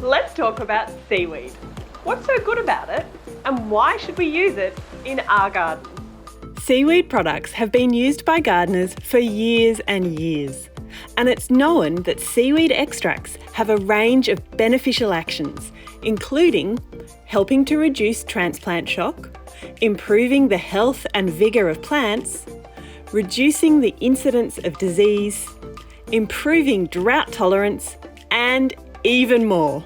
Let's talk about seaweed. What's so good about it and why should we use it in our garden? Seaweed products have been used by gardeners for years and years, and it's known that seaweed extracts have a range of beneficial actions, including helping to reduce transplant shock, improving the health and vigour of plants, reducing the incidence of disease, improving drought tolerance, and even more.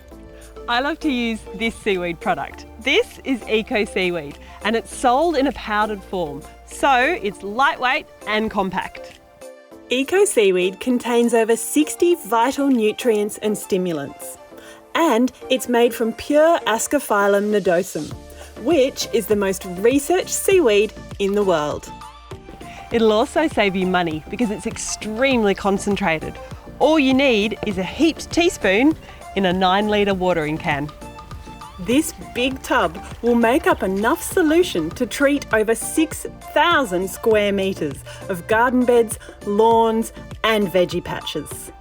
I love to use this seaweed product. This is eco-seaweed and it's sold in a powdered form, so it's lightweight and compact. Eco-seaweed contains over 60 vital nutrients and stimulants, and it's made from pure Ascophyllum nodosum, which is the most researched seaweed in the world. It'll also save you money because it's extremely concentrated. All you need is a heaped teaspoon in a 9-litre watering can. This big tub will make up enough solution to treat over 6,000 square metres of garden beds, lawns and veggie patches.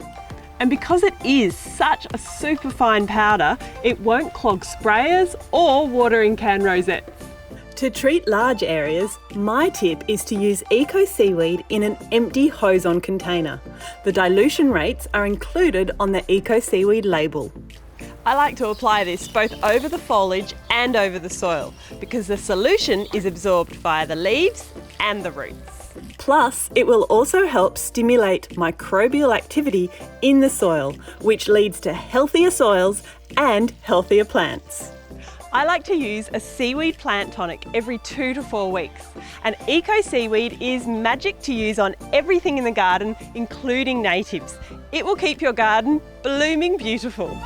And because it is such a super fine powder, it won't clog sprayers or watering can rosettes. To treat large areas, my tip is to use eco-seaweed in an empty hose-on container. The dilution rates are included on the eco-seaweed label. I like to apply this both over the foliage and over the soil because the solution is absorbed via the leaves and the roots. Plus, it will also help stimulate microbial activity in the soil, which leads to healthier soils and healthier plants. I like to use a seaweed plant tonic every 2 to 4 weeks. And eco-seaweed is magic to use on everything in the garden, including natives. It will keep your garden blooming beautiful.